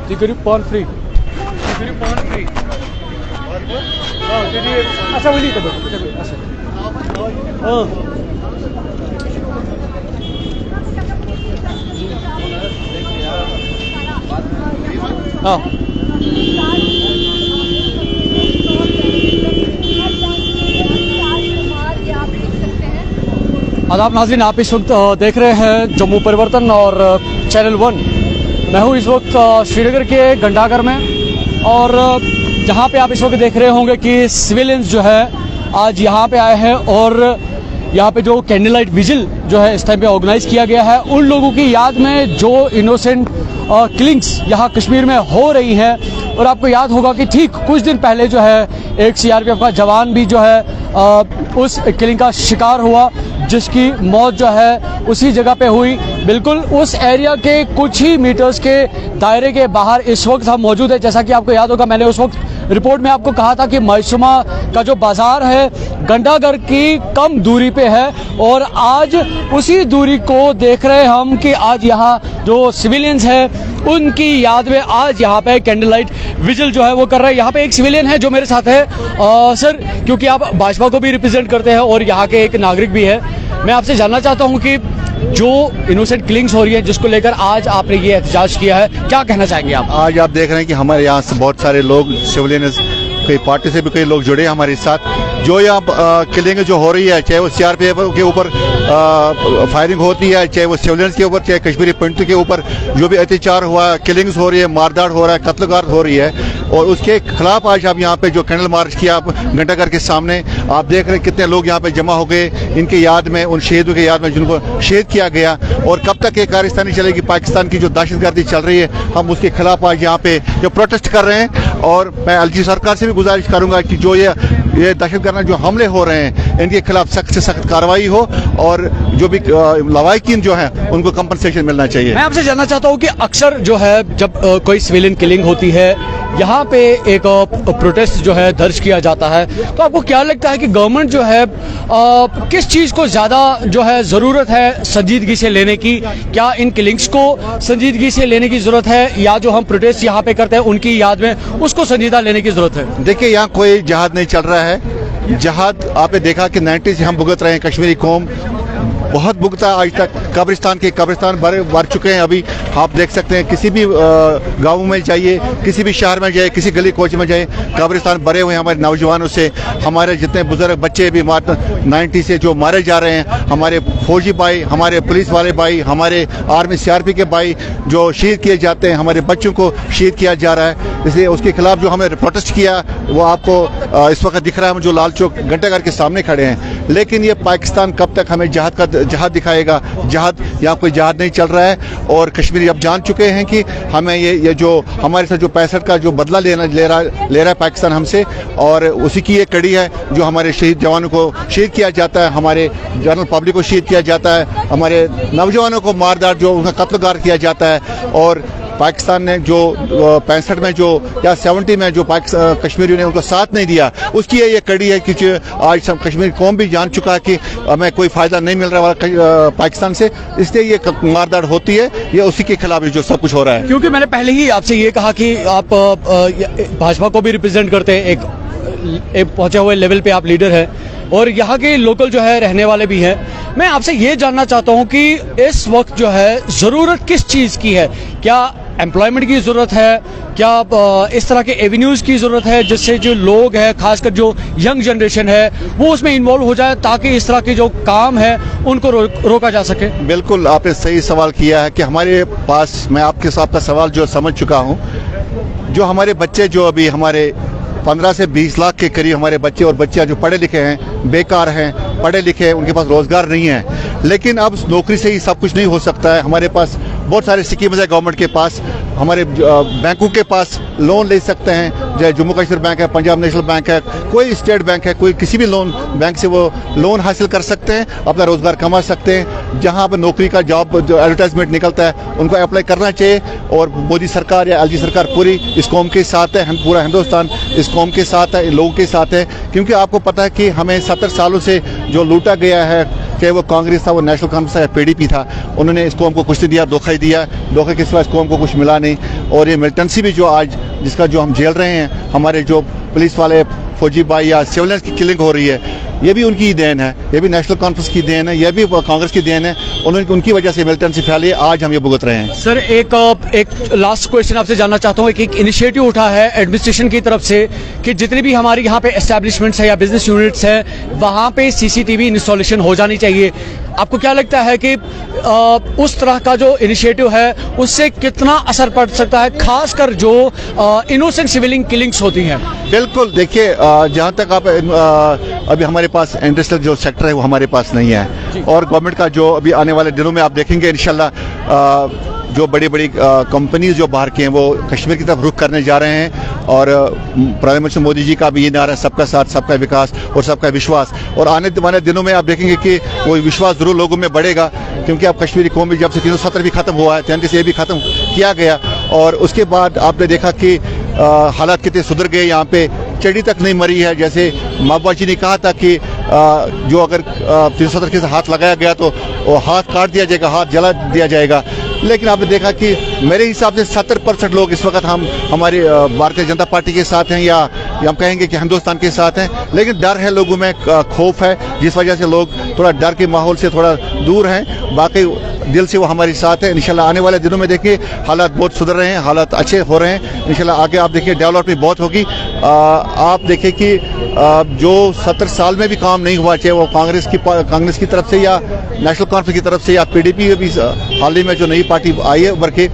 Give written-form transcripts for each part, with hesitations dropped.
Chicory Pond free. Chicory Pond free. Oh, jadi asal beli tu betul. Asal. Oh. हाँ आदाब नाज़रीन, आप इस वक्त देख रहे हैं जम्मू परिवर्तन और चैनल 1। मैं हूं इस वक्त श्रीनगर के घंटाघर में, और जहां पे आप इस वक्त देख रहे होंगे कि सिविलियंस जो है आज यहां पे आए हैं, और यहाँ पे जो कैंडल लाइट विजिल जो है इस टाइम पे ऑर्गेनाइज किया गया है उन लोगों की याद में जो इनोसेंट किलिंग्स यहाँ कश्मीर में हो रही है। और आपको याद होगा कि ठीक कुछ दिन पहले जो है एक सीआरपीएफ का जवान भी जो है उस किलिंग का शिकार हुआ, जिसकी मौत जो है उसी जगह पे हुई। बिल्कुल उस एरिया के कुछ ही मीटर्स के दायरे के बाहर इस वक्त हम मौजूद है। जैसा कि आपको याद होगा, मैंने उस वक्त रिपोर्ट में आपको कहा था कि मायसूमा का जो बाजार है घंटाघर की कम दूरी पे है, और आज उसी दूरी को देख रहे हम कि आज यहाँ जो सिविलियंस है उनकी याद में आज यहाँ पे कैंडल लाइट विजिल जो है वो कर रहे हैं। यहाँ पे एक सिविलियन है जो मेरे साथ है। सर, क्योंकि आप भाजपा को भी रिप्रेजेंट करते हैं और यहाँ के एक नागरिक भी है, मैं आपसे जानना चाहता हूँ कि जो इनोसेंट किलिंग्स हो रही है जिसको लेकर आज आपने ये एहतजाज किया है, क्या कहना चाहेंगे आप? आज आप देख रहे हैं कि हमारे यहाँ से बहुत सारे लोग सिविलियन, कई पार्टी से भी कई लोग जुड़े हैं हमारे साथ। जो यहाँ किलिंग जो हो रही है, चाहे वो सीआरपीएफ के ऊपर फायरिंग होती है, चाहे वो सिविलियंस के ऊपर, चाहे कश्मीरी पंडितों के ऊपर जो भी अत्याचार हुआ, किलिंग्स हो रही है, मारदाड़ हो रहा है, कत्लगार हो रही है, और उसके खिलाफ आज आप यहाँ पे जो कैंडल मार्च किया आप घंटाघर के सामने, आप देख रहे हैं कितने लोग यहाँ पे जमा हो गए इनके याद में, उन शहीदों के याद में जिनको शहीद किया गया। और कब तक ये कारस्तानी चलेगी, पाकिस्तान की जो दहशतगर्दी चल रही है, हम उसके खिलाफ आज यहाँ पे जो प्रोटेस्ट कर रहे हैं। और मैं एलजी सरकार से भी गुजारिश करूंगा कि जो ये दहशतगर्द जो हमले हो रहे हैं इनके खिलाफ सख्त से सख्त कार्रवाई हो, और जो भी लवाहिकीन जो है उनको कंपनसेशन मिलना चाहिए। मैं आपसे जानना चाहता हूँ कि अक्सर जो है जब कोई सिविलियन किलिंग होती है यहाँ पे एक प्रोटेस्ट जो है दर्ज किया जाता है, तो आपको क्या लगता है कि गवर्नमेंट जो है किस चीज़ को ज़्यादा जो है ज़रूरत है संजीदगी से लेने की? क्या इन किलिंग्स को संजीदगी से लेने की ज़रूरत है, या जो हम प्रोटेस्ट यहाँ पे करते हैं उनकी याद में उसको संजीदा लेने की ज़रूरत है? देखिए, यहाँ कोई जहाद नहीं चल रहा है। जहाद आपने देखा कि 90 से हम भुगत रहे हैं, कश्मीरी कौम बहुत भुगता आज तक। कब्रिस्तान भर चुके हैं। अभी आप देख सकते हैं किसी भी गाँव में जाइए, किसी भी शहर में जाइए, किसी गली कोच में जाइए, कब्रिस्तान भरे हुए हैं हमारे नौजवानों से। हमारे जितने बुजुर्ग बच्चे भी 90 से जो मारे जा रहे हैं, हमारे फौजी भाई, हमारे पुलिस वाले भाई, हमारे आर्मी सीआरपी के भाई जो शहीद किए जाते हैं, हमारे बच्चों को शहीद किया जा रहा है। इसलिए उसके खिलाफ जो हमें प्रोटेस्ट किया वो आपको इस वक्त दिख रहा है, हम जो लाल चौक घंटाघर के सामने खड़े हैं। लेकिन ये पाकिस्तान कब तक हमें जहाद दिखाएगा? यहाँ कोई जहाद नहीं चल रहा है, और कश्मीरी अब जान चुके हैं कि हमें ये जो हमारे साथ जो 65 का जो बदला ले रहा है पाकिस्तान हमसे, और उसी की ये कड़ी है जो हमारे शहीद जवानों को शहीद किया जाता है, हमारे जनरल पब्लिक को शहीद किया जाता है, हमारे नौजवानों को मारदार जो उनका कत्लगार किया जाता है। और पाकिस्तान ने जो 65 में जो या 70 में जो कश्मीरियों ने उनको साथ नहीं दिया, उसकी ये कड़ी है कि आज सब कश्मीर कौम भी जान चुका है कि हमें कोई फायदा नहीं मिल रहा पाकिस्तान से, इसलिए ये मारदाड़ होती है। ये उसी के खिलाफ जो सब कुछ हो रहा है। क्योंकि मैंने पहले ही आपसे ये कहा कि आप भाजपा को भी रिप्रेजेंट करते हैं, एक पहुंचे हुए लेवल पे आप लीडर हैं, और यहाँ के लोकल जो है रहने वाले भी हैं। मैं आपसे ये जानना चाहता हूँ कि इस वक्त जो है ज़रूरत किस चीज़ की है? क्या एम्प्लॉयमेंट की ज़रूरत है? क्या इस तरह के एवेन्यूज़ की ज़रूरत है जिससे जो लोग हैं, खासकर जो यंग जनरेशन है, वो उसमें इन्वॉल्व हो जाए ताकि इस तरह के जो काम है उनको रोका जा सके? बिल्कुल, आपने सही सवाल किया है कि हमारे पास, मैं आपके साथ का सवाल जो समझ चुका हूँ, जो हमारे बच्चे जो अभी हमारे 15 से 20 लाख के करीब हमारे बच्चे और बच्चियां जो पढ़े लिखे हैं, बेकार हैं, पढ़े लिखे हैं, उनके पास रोजगार नहीं है। लेकिन अब नौकरी से ही सब कुछ नहीं हो सकता है। हमारे पास बहुत सारे स्कीम्स है गवर्नमेंट के पास, हमारे बैंकों के पास लोन ले सकते हैं, चाहे जम्मू कश्मीर बैंक है, पंजाब नेशनल बैंक है, कोई स्टेट बैंक है, कोई किसी भी लोन बैंक से वो लोन हासिल कर सकते हैं, अपना रोजगार कमा सकते हैं। जहां पर नौकरी का जॉब जो एडवर्टाइजमेंट निकलता है उनको अप्लाई करना चाहिए। और मोदी सरकार या एलजी सरकार पूरी इस कौम के साथ है, पूरा हिंदुस्तान इस कौम के साथ है, लोगों के साथ है। क्योंकि आपको पता है कि हमें 70 सालों से जो लूटा गया है, चाहे वो कांग्रेस था, वो नेशनल कॉन्फ्रेंस था या PDP था, उन्होंने इस कौम को कुछ नहीं दिया, धोखा ही दिया। धोखे के सिवा इस कौम को कुछ मिला नहीं। और ये मिलिटेंसी भी जो आज जिसका जो हम झेल रहे हैं, हमारे जो पुलिस वाले फौजी भाई या सिविलियंस की किलिंग हो रही है, ये भी उनकी देन है, ये भी नेशनल कॉन्फ्रेंस की देन है, ये भी कांग्रेस की देन है। उन्होंने उनकी वजह से मिलिटेंसी फैली, आज हम ये भुगत रहे हैं। सर एक लास्ट क्वेश्चन आपसे जानना चाहता हूँ। एक इनिशिएटिव उठा है एडमिनिस्ट्रेशन की तरफ से कि जितनी भी हमारी यहाँ पे एस्टैब्लिशमेंट्स है या बिजनेस यूनिट्स हैं, वहाँ पे CCTV इंस्टॉलेशन हो जानी चाहिए। आपको क्या लगता है कि उस तरह का जो इनिशिएटिव है उससे कितना असर पड़ सकता है, खासकर जो इनोसेंट सिविलियन किलिंग्स होती हैं? बिल्कुल, देखिए जहाँ तक आप अभी हमारे पास इंडस्ट्रियल जो सेक्टर है वो हमारे पास नहीं है, और गवर्नमेंट का जो अभी आने वाले दिनों में आप देखेंगे इंशाल्लाह जो बड़ी बड़ी कंपनीज जो बाहर की हैं वो कश्मीर की तरफ रुख करने जा रहे हैं। और प्रधानमंत्री मोदी जी का भी ये नारा है, सबका साथ, सबका विकास और सबका विश्वास। और आने वाले दिनों में आप देखेंगे कि वो विश्वास जरूर लोगों में बढ़ेगा, क्योंकि अब कश्मीरी कौम भी जब से 370 भी खत्म हुआ है, 33 ये भी खत्म किया गया, और उसके बाद आपने देखा कि हालात कितने सुधर गए। यहाँ पे चढ़ी तक नहीं मरी है। जैसे महबूबा जी ने कहा था कि जो अगर 370 के हाथ लगाया गया तो वो हाथ काट दिया जाएगा, हाथ जला दिया जाएगा। लेकिन आपने देखा कि मेरे हिसाब से 70% लोग इस वक्त हमारी भारतीय जनता पार्टी के साथ हैं, या हम कहेंगे कि हिंदुस्तान के साथ हैं। लेकिन डर है लोगों में, खौफ है, जिस वजह से लोग थोड़ा डर के माहौल से थोड़ा दूर हैं। बाकी दिल से वो हमारे साथ है। इंशाल्लाह आने वाले दिनों में देखिए हालात बहुत सुधर रहे हैं, हालात अच्छे हो रहे हैं। इंशाल्लाह आगे आप देखिए डेवलपमेंट बहुत होगी। आप देखिए कि जो 70 साल में भी काम नहीं हुआ, चाहे वो कांग्रेस की तरफ से या नेशनल कॉन्फ्रेंस की तरफ से या PDP भी हाल ही में जो नई पार्टी आई है उभर के,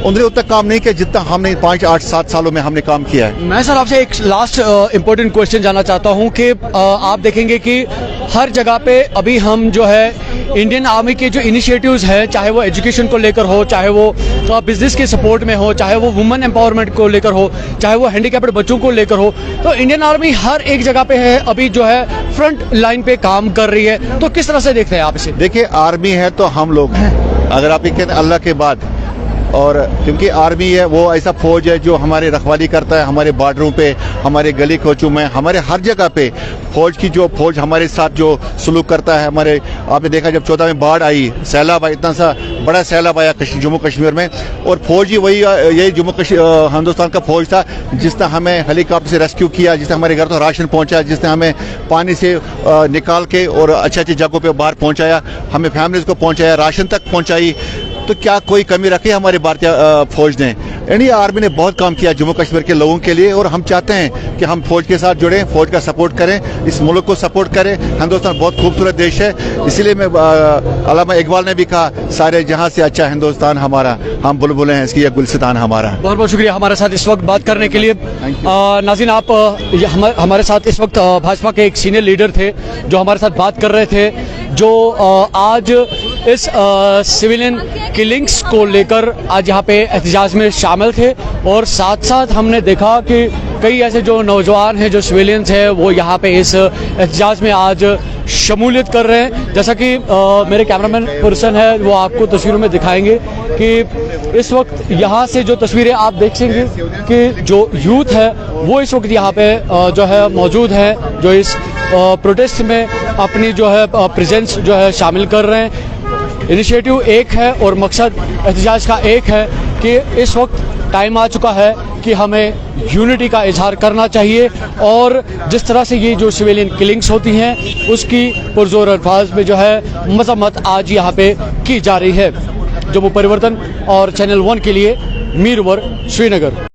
उन्होंने उतना काम नहीं किया जितना हमने 5, 8, 7 सालों में हमने काम किया है। मैं सर आपसे एक लास्ट इम्पोर्टेंट क्वेश्चन जानना चाहता हूं कि आप देखेंगे कि हर जगह पे अभी हम जो है इंडियन आर्मी के जो इनिशिएटिव्स हैं, चाहे वो एजुकेशन को लेकर हो, चाहे वो बिजनेस के सपोर्ट में हो, चाहे वो वुमेन एम्पावरमेंट को लेकर हो, चाहे वो हैंडीकैप्ड बच्चों को लेकर हो, तो इंडियन आर्मी हर एक जगह पे है अभी जो है फ्रंट लाइन पे काम कर रही है। तो किस तरह से देखते हैं आप इसे? देखिए आर्मी है तो हम लोग हैं, अगर आप ये कहते अल्लाह के बाद, और क्योंकि आर्मी है वो ऐसा फौज है जो हमारे रखवाली करता है, हमारे बॉर्डरों पे, हमारे गली कोचों में, हमारे हर जगह पे फौज हमारे साथ जो सलूक करता है। हमारे आपने देखा जब 14 में बाढ़ आई, सैलाब आई, इतना सा बड़ा सैलाब आया जम्मू कश्मीर में, और फौज ही वही यही हिंदुस्तान का फौज था जिसने हमें हेलीकॉप्टर से रेस्क्यू किया, जिसने हमारे घर तो राशन पहुंचाया, जिसने हमें पानी से निकाल के और अच्छी अच्छी जगहों पे बाहर पहुंचाया, हमें फैमिलीज को पहुंचाया, राशन तक पहुंचाई। तो क्या कोई कमी रखी हमारे भारतीय फौज ने? इंडियन आर्मी ने बहुत काम किया जम्मू कश्मीर के लोगों के लिए, और हम चाहते हैं कि हम फौज के साथ जुड़ें, फौज का सपोर्ट करें, इस मुल्क को सपोर्ट करें। हिंदुस्तान बहुत खूबसूरत देश है, इसीलिए मैं अल्लामा इकबाल ने भी कहा, सारे जहां से अच्छा हिंदुस्तान हमारा, हम बुलबुलें हैं इसकी, यह गुलसितान हमारा। बहुत बहुत शुक्रिया हमारे साथ इस वक्त बात करने के लिए। नाज़रीन, आप हमारे साथ इस वक्त भाजपा के एक सीनियर लीडर थे जो हमारे साथ बात कर रहे थे, जो आज इस सिविलियन किलिंग्स को लेकर आज यहाँ पे एहतजाज में शामिल थे। और साथ साथ हमने देखा कि कई ऐसे जो नौजवान हैं, जो सिविलियंस हैं, वो यहाँ पे इस एहतजाज में आज शमूलियत कर रहे हैं। जैसा कि मेरे कैमरामैन पर्सन है वो आपको तस्वीरों में दिखाएंगे कि इस वक्त यहाँ से जो तस्वीरें आप देख सकेंगे कि जो यूथ है वो इस वक्त यहाँ पे जो है मौजूद है, जो इस प्रोटेस्ट में अपनी जो है प्रेजेंस जो है शामिल कर रहे हैं। इनिशिएटिव एक है और मकसद एहतजाज का एक है कि इस वक्त टाइम आ चुका है कि हमें यूनिटी का इजहार करना चाहिए, और जिस तरह से ये जो सिविलियन किलिंग्स होती हैं उसकी पुरजोर अल्फाज में जो है मजम्मत आज यहाँ पे की जा रही है। जम्मू परिवर्तन और चैनल 1 के लिए मीर उमर, श्रीनगर।